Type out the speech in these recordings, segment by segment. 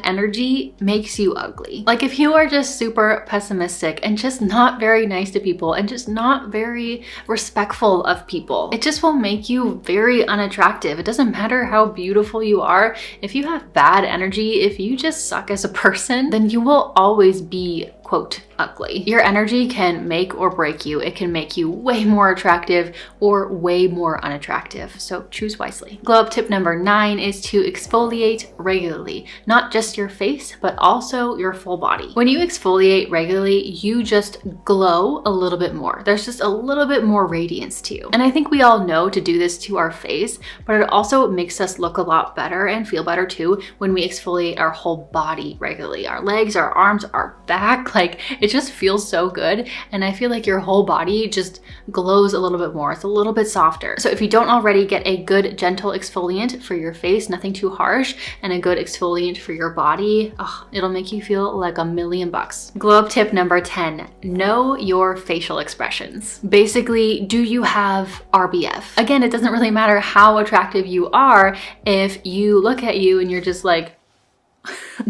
energy makes you ugly. Like if you are just super pessimistic and just not very nice to people and just not very respectful of people, it just will make you very unattractive. It doesn't matter how beautiful you are. If you have bad energy, if you just suck as a person, then you will always be, quote, ugly. Your energy can make or break you. It can make you way more attractive or way more unattractive. So choose wisely. Glow up tip number 9 is to exfoliate regularly, not just your face, but also your full body. When you exfoliate regularly, you just glow a little bit more. There's just a little bit more radiance to you. And I think we all know to do this to our face, but it also makes us look a lot better and feel better too when we exfoliate our whole body regularly. Our legs, our arms, our back, like it just feels so good. And I feel like your whole body just glows a little bit more. It's a little bit softer. So if you don't already, get a good gentle exfoliant for your face, nothing too harsh, and a good exfoliant for your body. Oh, it'll make you feel like $1,000,000. Glow up tip number 10, know your facial expressions. Basically, do you have RBF? Again, it doesn't really matter how attractive you are if you look at you and you're just like,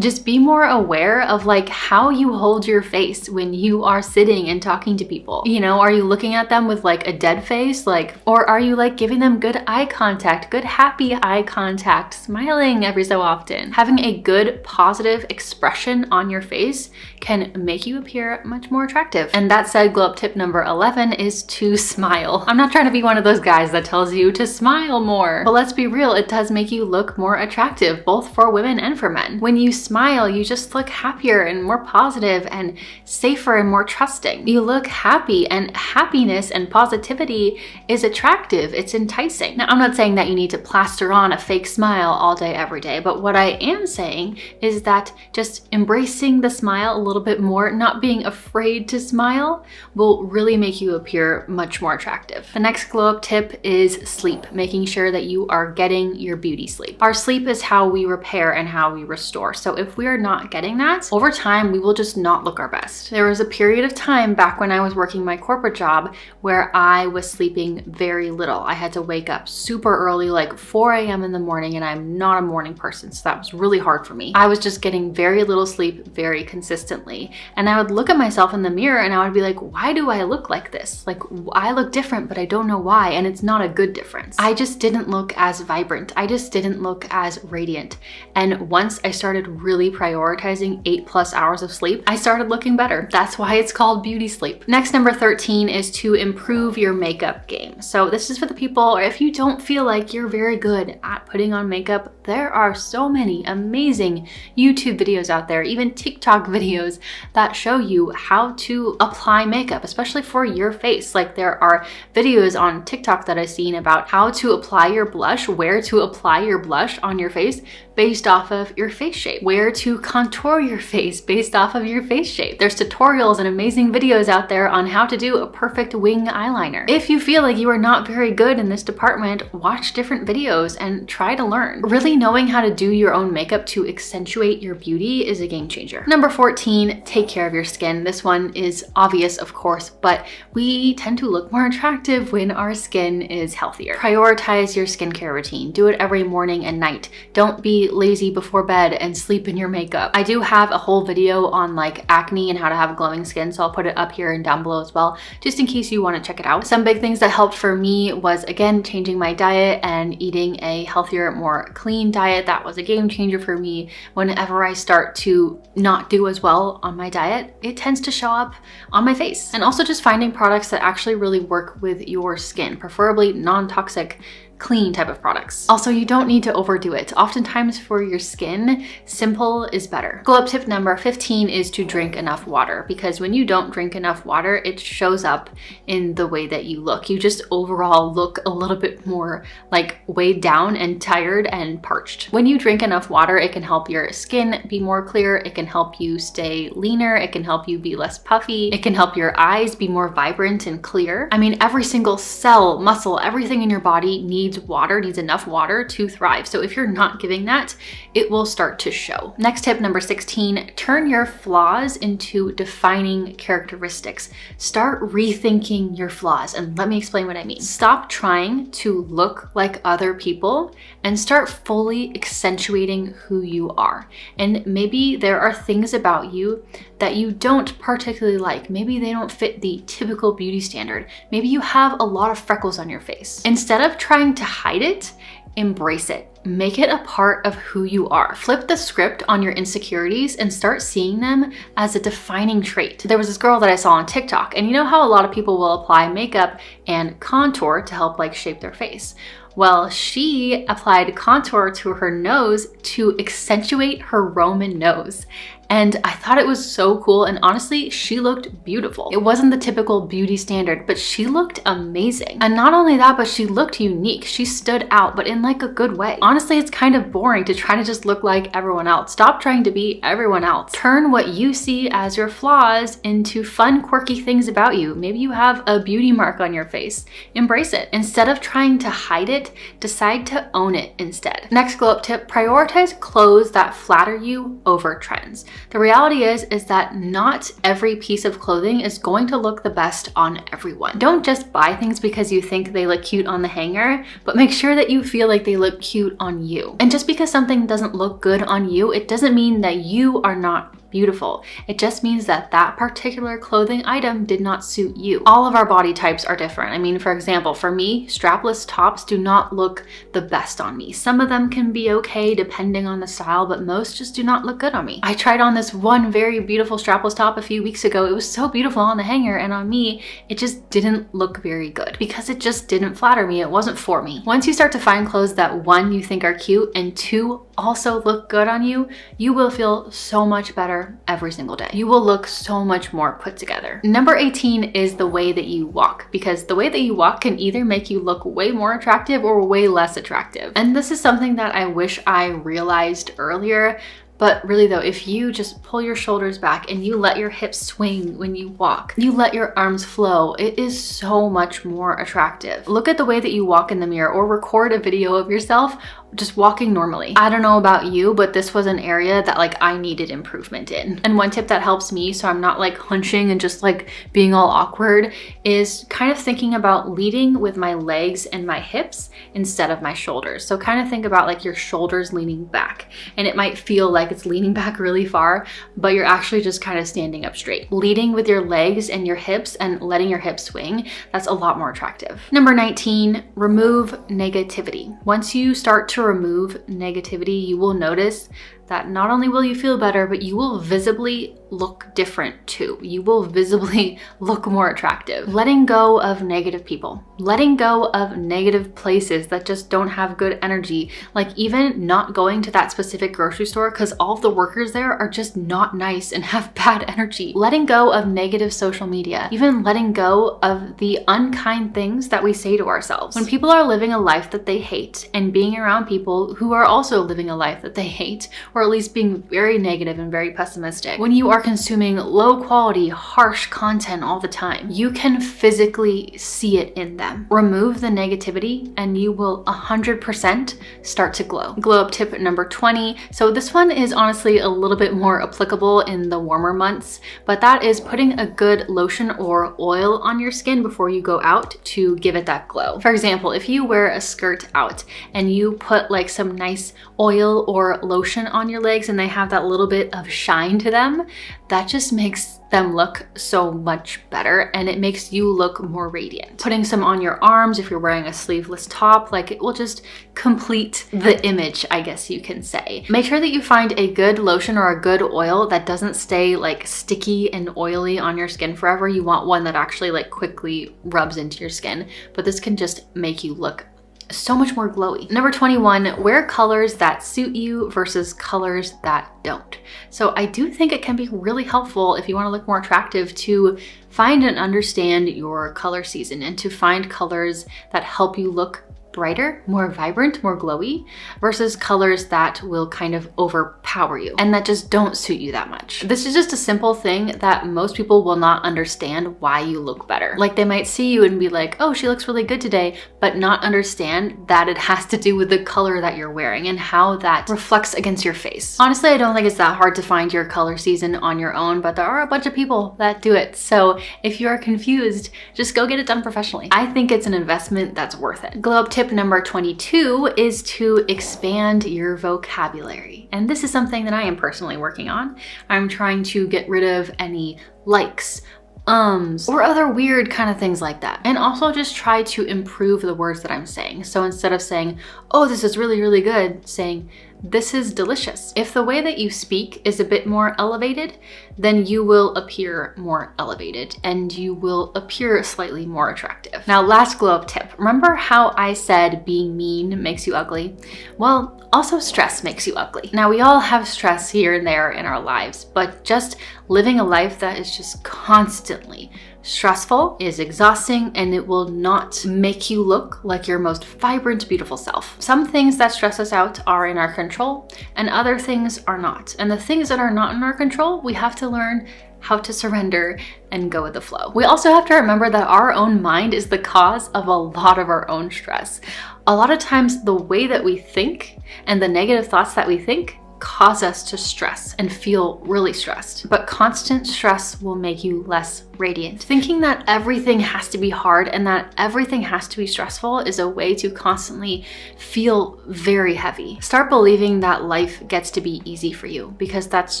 just be more aware of like how you hold your face when you are sitting and talking to people. You know, are you looking at them with like a dead face? Like, or are you like giving them good eye contact, good happy eye contact, smiling every so often? Having a good positive expression on your face can make you appear much more attractive. And that said, glow up tip number 11 is to smile. I'm not trying to be one of those guys that tells you to smile more, but let's be real, it does make you look more attractive, both for women and for men. When you smile, you just look happier and more positive and safer and more trusting. You look happy, and happiness and positivity is attractive. It's enticing. Now, I'm not saying that you need to plaster on a fake smile all day, every day, but what I am saying is that just embracing the smile a little bit more, not being afraid to smile, will really make you appear much more attractive. The next glow up tip is sleep, making sure that you are getting your beauty sleep. Our sleep is how we repair and how we restore. So if we are not getting that, over time, we will just not look our best. There was a period of time back when I was working my corporate job where I was sleeping very little. I had to wake up super early, like 4 a.m. in the morning, and I'm not a morning person, so that was really hard for me. I was just getting very little sleep very consistently. And I would look at myself in the mirror and I would be like, why do I look like this? Like, I look different, but I don't know why, and it's not a good difference. I just didn't look as vibrant. I just didn't look as radiant. And once I started really prioritizing 8+ hours of sleep, I started looking better. That's why it's called beauty sleep. Next, number 13 is to improve your makeup game. So this is for the people, or if you don't feel like you're very good at putting on makeup, there are so many amazing YouTube videos out there, even TikTok videos that show you how to apply makeup, especially for your face. Like there are videos on TikTok that I've seen about how to apply your blush, where to apply your blush on your face based off of your face shape, where to contour your face based off of your face shape. There's tutorials and amazing videos out there on how to do a perfect wing eyeliner. If you feel like you are not very good in this department, watch different videos and try to learn. Really knowing how to do your own makeup to accentuate your beauty is a game changer. Number 14, take care of your skin. This one is obvious, of course, but we tend to look more attractive when our skin is healthier. Prioritize your skincare routine. Do it every morning and night. Don't be lazy before bed and sleep in your makeup. I do have a whole video on like acne and how to have glowing skin, so I'll put it up here and down below as well, just in case you want to check it out. Some big things that helped for me was, again, changing my diet and eating a healthier, more clean diet. That was a game changer for me. Whenever I start to not do as well on my diet, it tends to show up on my face. And also just finding products that actually really work with your skin, preferably non-toxic, clean type of products. Also, you don't need to overdo it. Oftentimes for your skin, simple is better. Glow up tip number 15 is to drink enough water, because when you don't drink enough water, it shows up in the way that you look. You just overall look a little bit more like weighed down and tired and parched. When you drink enough water, it can help your skin be more clear. It can help you stay leaner. It can help you be less puffy. It can help your eyes be more vibrant and clear. I mean, every single cell, muscle, everything in your body needs needs water, needs enough water to thrive. So if you're not giving that, it will start to show. Next tip, number 16, turn your flaws into defining characteristics. Start rethinking your flaws. And let me explain what I mean. Stop trying to look like other people and start fully accentuating who you are. And maybe there are things about you that you don't particularly like. Maybe they don't fit the typical beauty standard. Maybe you have a lot of freckles on your face. Instead of trying to hide it, embrace it. Make it a part of who you are. Flip the script on your insecurities and start seeing them as a defining trait. There was this girl that I saw on TikTok, and you know how a lot of people will apply makeup and contour to help like shape their face? Well, she applied contour to her nose to accentuate her Roman nose. And I thought it was so cool, and honestly, she looked beautiful. It wasn't the typical beauty standard, but she looked amazing. And not only that, but she looked unique. She stood out, but in like a good way. Honestly, it's kind of boring to try to just look like everyone else. Stop trying to be everyone else. Turn what you see as your flaws into fun, quirky things about you. Maybe you have a beauty mark on your face. Embrace it. Instead of trying to hide it, decide to own it instead. Next glow up tip, prioritize clothes that flatter you over trends. The reality is that not every piece of clothing is going to look the best on everyone. Don't just buy things because you think they look cute on the hanger, but make sure that you feel like they look cute on you. And just because something doesn't look good on you, it doesn't mean that you are not beautiful. It just means that that particular clothing item did not suit you. All of our body types are different. I mean, for example, for me, strapless tops do not look the best on me. Some of them can be okay depending on the style, but most just do not look good on me. I tried on this one very beautiful strapless top a few weeks ago. It was so beautiful on the hanger, and on me, it just didn't look very good because it just didn't flatter me. It wasn't for me. Once you start to find clothes that one, you think are cute, and two, also look good on you, you will feel so much better every single day. You will look so much more put together. Number 18 is the way that you walk, because the way that you walk can either make you look way more attractive or way less attractive. And this is something that I wish I realized earlier. But really though, if you just pull your shoulders back and you let your hips swing when you walk, you let your arms flow, it is so much more attractive. Look at the way that you walk in the mirror, or record a video of yourself just walking normally. I don't know about you, but this was an area that like I needed improvement in. And one tip that helps me so I'm not like hunching and just like being all awkward is kind of thinking about leading with my legs and my hips instead of my shoulders. So kind of think about like your shoulders leaning back, and it might feel like it's leaning back really far, but you're actually just kind of standing up straight. Leading with your legs and your hips and letting your hips swing, that's a lot more attractive. Number 19, remove negativity. Once you start to remove negativity, you will notice that not only will you feel better, but you will visibly look different too. You will visibly look more attractive. Letting go of negative people, letting go of negative places that just don't have good energy, like even not going to that specific grocery store because all of the workers there are just not nice and have bad energy. Letting go of negative social media, even letting go of the unkind things that we say to ourselves. When people are living a life that they hate and being around people who are also living a life that they hate, or at least being very negative and very pessimistic. When you are consuming low quality, harsh content all the time, you can physically see it in them. Remove the negativity and you will 100% start to glow. Glow up tip number 20. So this one is honestly a little bit more applicable in the warmer months, but that is putting a good lotion or oil on your skin before you go out to give it that glow. For example, if you wear a skirt out and you put like some nice oil or lotion on your legs and they have that little bit of shine to them, that just makes them look so much better and it makes you look more radiant. Putting some on your arms if you're wearing a sleeveless top, like it will just complete the image, I guess you can say. Make sure that you find a good lotion or a good oil that doesn't stay like sticky and oily on your skin forever. You want one that actually like quickly rubs into your skin, but this can just make you look so much more glowy. Number 21, wear colors that suit you versus colors that don't. So I do think it can be really helpful if you want to look more attractive to find and understand your color season and to find colors that help you look brighter, more vibrant, more glowy, versus colors that will kind of overpower you and that just don't suit you that much. This is just a simple thing that most people will not understand why you look better. Like they might see you and be like, oh, she looks really good today, but not understand that it has to do with the color that you're wearing and how that reflects against your face. Honestly, I don't think it's that hard to find your color season on your own, but there are a bunch of people that do it. So if you are confused, just go get it done professionally. I think it's an investment that's worth it. Glow up tip number 22 is to expand your vocabulary. And this is something that I am personally working on. I'm trying to get rid of any likes, or other weird kind of things like that. And also just try to improve the words that I'm saying. So instead of saying, oh, this is really, really good, saying, this is delicious. If the way that you speak is a bit more elevated, then you will appear more elevated and you will appear slightly more attractive. Now, last glow up tip. Remember how I said being mean makes you ugly? Well, also stress makes you ugly. Now, we all have stress here and there in our lives, but just living a life that is just constantly stressful is exhausting, and it will not make you look like your most vibrant, beautiful self. Some things that stress us out are in our control and other things are not. And the things that are not in our control, we have to learn how to surrender and go with the flow. We also have to remember that our own mind is the cause of a lot of our own stress. A lot of times the way that we think and the negative thoughts that we think cause us to stress and feel really stressed. But constant stress will make you less radiant. Thinking that everything has to be hard and that everything has to be stressful is a way to constantly feel very heavy. Start believing that life gets to be easy for you, because that's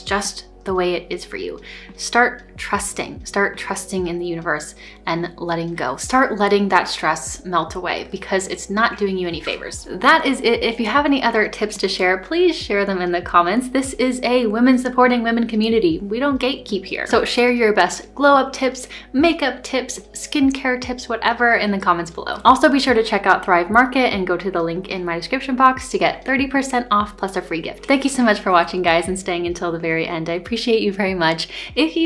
just the way it is for you. Start trusting in the universe and letting go. Start letting that stress melt away, because it's not doing you any favors. That is it. If you have any other tips to share, please share them in the comments. This is a women supporting women community. We don't gatekeep here. So share your best glow up tips, makeup tips, skincare tips, whatever, in the comments below. Also be sure to check out Thrive Market and go to the link in my description box to get 30% off plus a free gift. Thank you so much for watching, guys, and staying until the very end. I appreciate you very much. If you